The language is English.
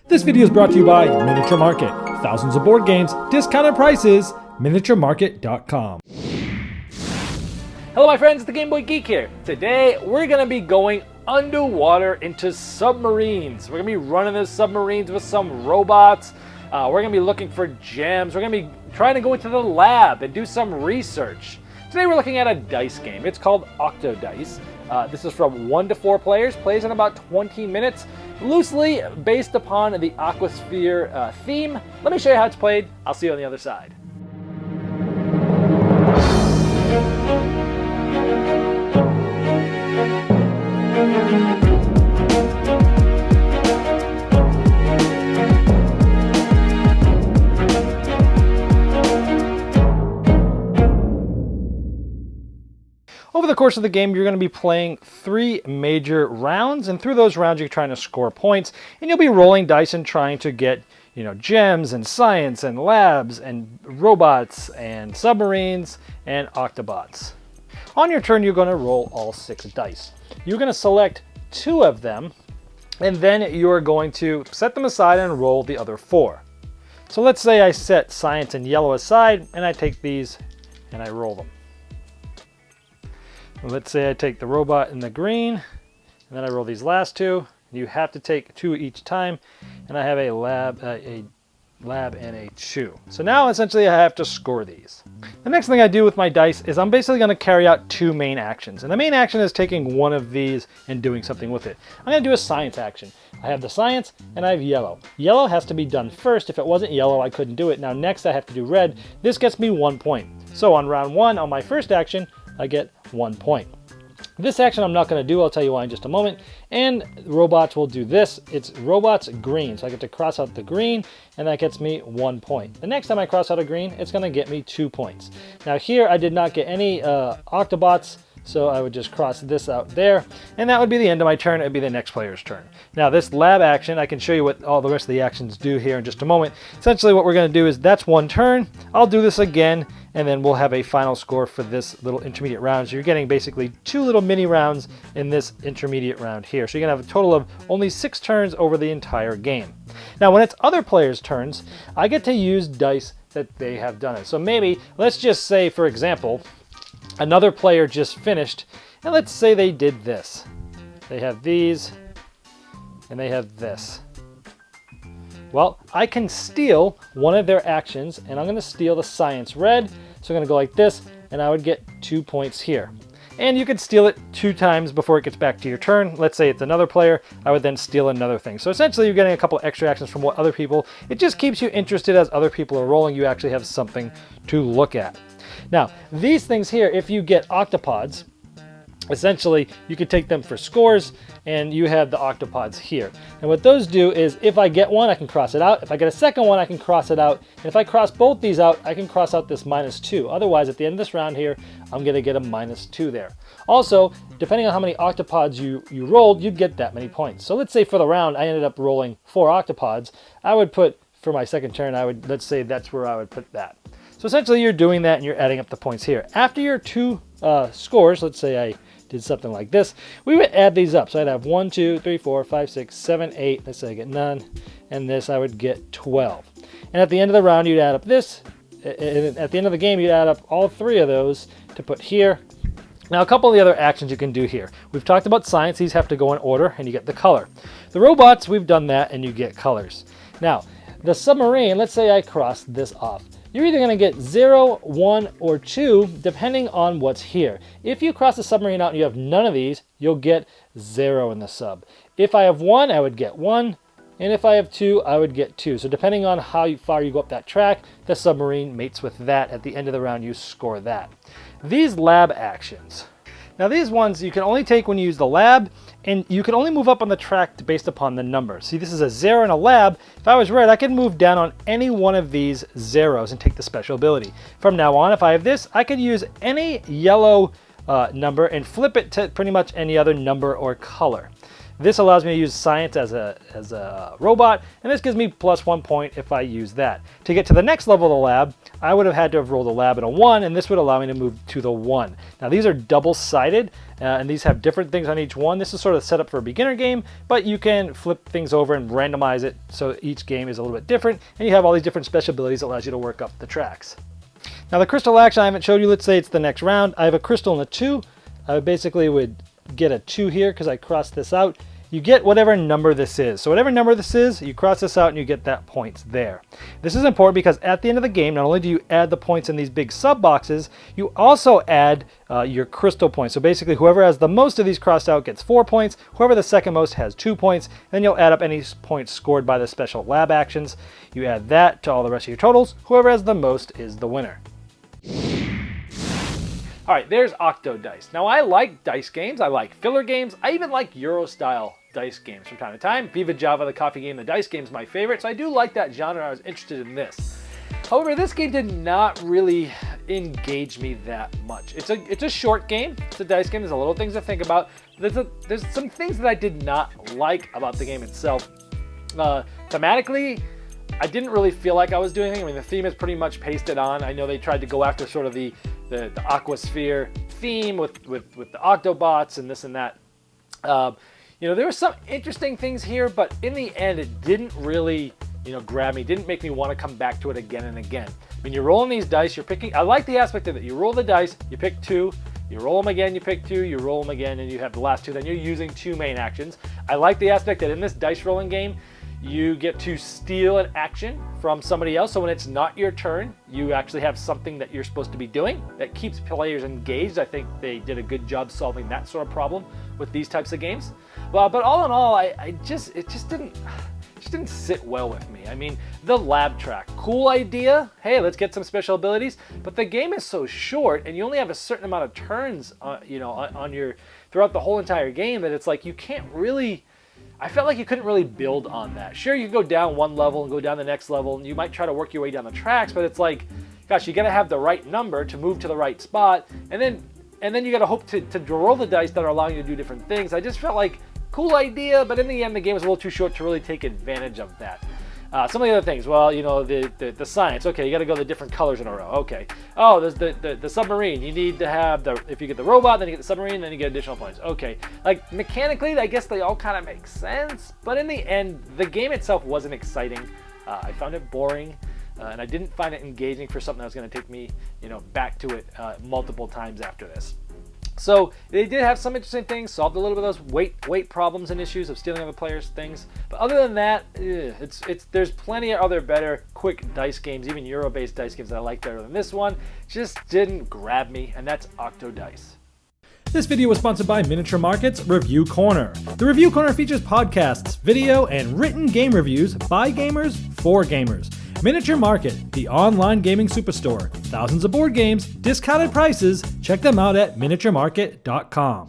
This video is brought to you by Miniature Market. Thousands of board games, discounted prices, miniaturemarket.com. Hello my friends, the Game Boy Geek here. Today we're going to be going underwater into submarines. We're going to be running those submarines with some robots. We're going to be looking for gems. We're going to be trying to go into the lab and do some research. Today we're looking at a dice game. It's called OctoDice. This is from 1 to 4 players, plays in about 20 minutes, loosely based upon the Aquasphere theme. Let me show you how it's played. I'll see you on the other side. Over the course of the game, you're going to be playing 3 major rounds, and through those rounds you're trying to score points, and you'll be rolling dice and trying to get, gems and science and labs and robots and submarines and Octobots. On your turn, you're going to roll all 6 dice. You're going to select 2 of them, and then you're going to set them aside and roll the other 4. So let's say I set science and yellow aside, and I take these and I roll them. Let's say I take the robot in the green, and then I roll these last 2. You have to take 2 each time, and I have a lab and a chew. So now essentially I have to score these. The next thing I do with my dice is I'm basically going to carry out 2 main actions, and the main action is taking one of these and doing something with it. I'm going to do a science action. I have the science and I have yellow. Yellow has to be done first. If it wasn't yellow, I couldn't do it. Now next I have to do red. This gets me 1 point. So on round 1, on my first action, I get 1 point. This action I'm not going to do, I'll tell you why in just a moment. And robots will do this. It's robots green. So I get to cross out the green, and that gets me 1 point. The next time I cross out a green, it's going to get me 2 points. Now here I did not get any Octobots, so I would just cross this out there, and that would be the end of my turn. It would be the next player's turn. Now this lab action, I can show you what all the rest of the actions do here in just a moment. Essentially what we're going to do is that's 1 turn. I'll do this again, and then we'll have a final score for this little intermediate round. So you're getting basically 2 little mini rounds in this intermediate round here. So you're going to have a total of only 6 turns over the entire game. Now when it's other players' turns, I get to use dice that they have done it. So maybe, let's just say for example, another player just finished, and let's say they did this. They have these, and they have this. Well, I can steal one of their actions, and I'm going to steal the science red. So I'm going to go like this, and I would get 2 points here. And you could steal it 2 times before it gets back to your turn. Let's say it's another player, I would then steal another thing. So essentially you're getting a couple extra actions from what other people. It just keeps you interested as other people are rolling. You actually have something to look at. Now, these things here, if you get octopods, essentially you could take them for scores, and you have the octopods here. And what those do is if I get one, I can cross it out. If I get a second one, I can cross it out. And if I cross both these out, I can cross out this -2. Otherwise, at the end of this round here, I'm going to get a -2 there. Also, depending on how many octopods you rolled, you'd get that many points. So let's say for the round, I ended up rolling 4 octopods. I would put, for my second turn, let's say that's where I would put that. So essentially you're doing that and you're adding up the points here. After your 2 scores, let's say I did something like this, we would add these up. So I'd have 1, 2, 3, 4, 5, 6, 7, 8. Let's say I get none. And this I would get 12. And at the end of the round, you'd add up this. And at the end of the game, you'd add up all 3 of those to put here. Now, a couple of the other actions you can do here. We've talked about science. These have to go in order, and you get the color. The robots, we've done that, and you get colors. Now, the submarine, let's say I cross this off. You're either going to get 0, 1, or 2, depending on what's here. If you cross the submarine out and you have none of these, you'll get 0 in the sub. If I have 1, I would get 1. And if I have 2, I would get 2. So depending on how far you go up that track, the submarine mates with that. At the end of the round, you score that. These lab actions. Now these ones you can only take when you use the lab, and you can only move up on the track based upon the number. See, this is a 0 and a lab. If I was red, I could move down on any one of these zeros and take the special ability. From now on, if I have this, I could use any yellow number and flip it to pretty much any other number or color. This allows me to use science as a robot, and this gives me +1 point if I use that. To get to the next level of the lab, I would have had to have rolled a lab at a 1, and this would allow me to move to the 1. Now these are double-sided, and these have different things on each one. This is sort of set up for a beginner game, but you can flip things over and randomize it so each game is a little bit different, and you have all these different special abilities that allows you to work up the tracks. Now the crystal action I haven't showed you. Let's say it's the next round. I have a crystal and a 2. I basically would get a 2 here because I crossed this out. You get whatever number this is. So whatever number this is, you cross this out and you get that points there. This is important because at the end of the game, not only do you add the points in these big sub boxes, you also add your crystal points. So basically whoever has the most of these crossed out gets 4 points. Whoever the second most has 2 points. Then you'll add up any points scored by the special lab actions. You add that to all the rest of your totals. Whoever has the most is the winner. All right, there's OctoDice. Now, I like dice games. I like filler games. I even like Euro-style dice games from time to time. Viva Java, the coffee game, the dice game is my favorite, so I do like that genre. I was interested in this. However, this game did not really engage me that much. It's a short game. It's a dice game. There's a little things to think about. There's some things that I did not like about the game itself. Thematically, I didn't really feel like I was doing anything. I mean, the theme is pretty much pasted on. I know they tried to go after sort of the Aquasphere theme with the Octobots and this and that. You know, there were some interesting things here, but in the end, it didn't really, grab me. It didn't make me want to come back to it again and again. When you're rolling these dice, you're picking. I like the aspect of it. You roll the dice, you pick 2, you roll them again, you pick 2, you roll them again, and you have the last 2. Then you're using 2 main actions. I like the aspect that in this dice rolling game, you get to steal an action from somebody else. So when it's not your turn, you actually have something that you're supposed to be doing that keeps players engaged. I think they did a good job solving that sort of problem with these types of games. Well, but all in all, it just didn't sit well with me. I mean, the lab track, cool idea. Hey, let's get some special abilities. But the game is so short, and you only have a certain amount of turns, on your throughout the whole entire game that it's like you can't really. I felt like you couldn't really build on that. Sure, you can go down one level and go down the next level, and you might try to work your way down the tracks, but it's like, gosh, you got to have the right number to move to the right spot, and then you got to hope to roll the dice that are allowing you to do different things. I just felt like, cool idea, but in the end, the game was a little too short to really take advantage of that. Some of the other things, well, the science. Okay, you got to go the different colors in a row. Okay. Oh, there's the submarine. You need to have if you get the robot, then you get the submarine, then you get additional points. Okay. Like mechanically, I guess they all kind of make sense, but in the end, the game itself wasn't exciting. I found it boring, and I didn't find it engaging for something that was going to take me, back to it multiple times after this. So they did have some interesting things, solved a little bit of those weight problems and issues of stealing other players' things. But other than that, there's plenty of other better quick dice games, even Euro-based dice games that I like better than this one. Just didn't grab me, and that's OctoDice. This video was sponsored by Miniature Market's Review Corner. The Review Corner features podcasts, video, and written game reviews by gamers for gamers. Miniature Market, the online gaming superstore. Thousands of board games, discounted prices. Check them out at miniaturemarket.com.